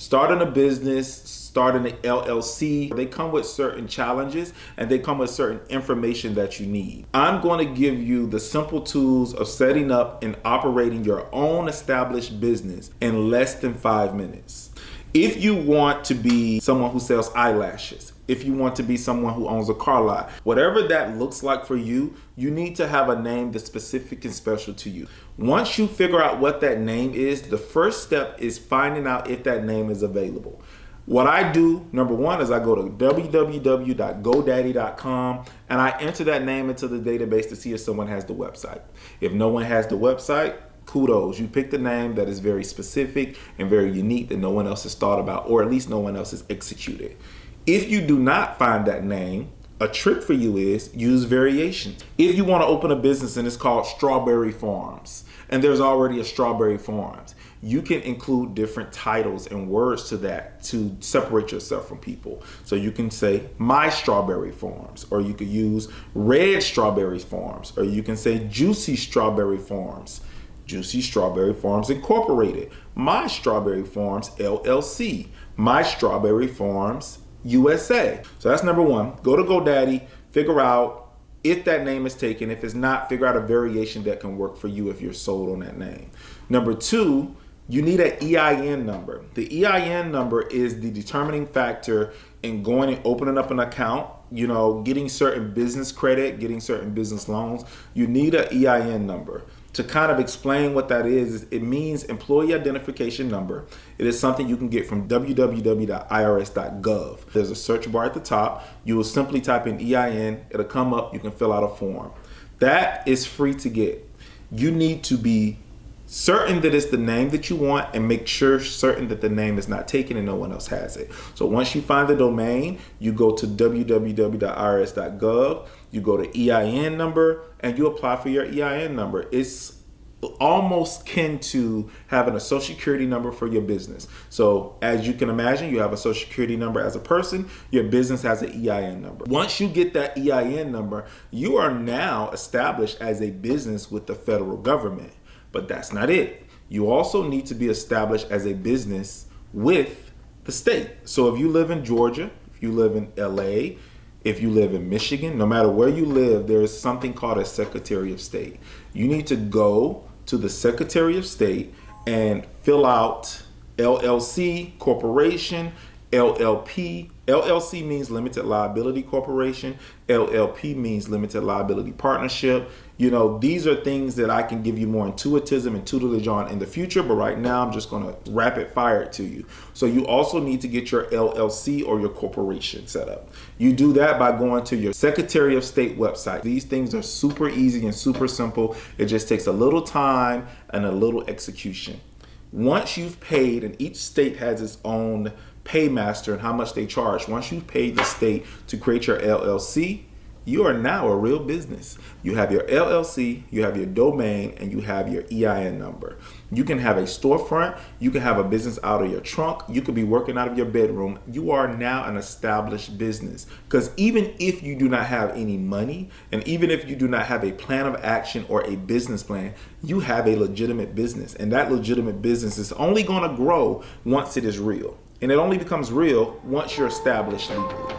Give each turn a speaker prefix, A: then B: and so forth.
A: Starting a business, starting an LLC, they come with certain challenges and they come with certain information that you need. I'm going to give you the simple tools of setting up and operating your own established business in less than 5 minutes. If you want to be someone who sells eyelashes, if you want to be someone who owns a car lot, whatever that looks like for you, you need to have a name that's specific and special to you. Once you figure out what that name is, the first step is finding out if that name is available. What I do, number one, is I go to www.godaddy.com and I enter that name into the database to see if someone has the website. If no one has the website, kudos, you picked a name that is very specific and very unique that no one else has thought about, or at least no one else has executed. If you do not find that name, a trick for you is use variations. If you want to open a business and it's called Strawberry Farms, and there's already a Strawberry Farms, you can include different titles and words to that to separate yourself from people. So you can say My Strawberry Farms, or you could use Red Strawberry Farms, or you can say Juicy Strawberry Farms. Juicy Strawberry Farms Incorporated, My Strawberry Farms LLC, My Strawberry Farms USA. So that's number one. Go to GoDaddy, figure out if that name is taken. If it's not, figure out a variation that can work for you if you're sold on that name. Number two, you need an EIN number. The EIN number is the determining factor in going and opening up an account, getting certain business credit, getting certain business loans. You need an EIN number. To kind of explain what that is, it means employee identification number. It is something you can get from www.irs.gov. There's a search bar at the top. You will simply type in EIN. It'll come up. You can fill out a form. That is free to get. You need to be certain that it's the name that you want and make sure certain that the name is not taken and no one else has it. So once you find the domain, you go to www.irs.gov, you go to EIN number, and you apply for your EIN number. It's almost kin to having a social security number for your business. So as you can imagine, you have a social security number as a person, your business has an EIN number. Once you get that EIN number, you are now established as a business with the federal government. But that's not it. You also need to be established as a business with the state. So if you live in Georgia, if you live in LA, if you live in Michigan, no matter where you live, there is something called a Secretary of State. You need to go to the Secretary of State and fill out LLC, corporation, LLP. LLC means limited liability corporation. LLP means limited liability partnership. These are things that I can give you more intuitism and tutelage on in the future, but right now I'm just going to rapid fire it to you. So you also need to get your LLC or your corporation set up. You do that by going to your Secretary of State website. These things are super easy and super simple. It just takes a little time and a little execution. Once you've paid, and each state has its own paymaster and how much they charge. Once you've paid the state to create your LLC, you are now a real business. You have your LLC, you have your domain, and you have your EIN number. You can have a storefront, you can have a business out of your trunk, you could be working out of your bedroom. You are now an established business. Because even if you do not have any money, and even if you do not have a plan of action or a business plan, you have a legitimate business. And that legitimate business is only going to grow once it is real. And it only becomes real once you're established legally.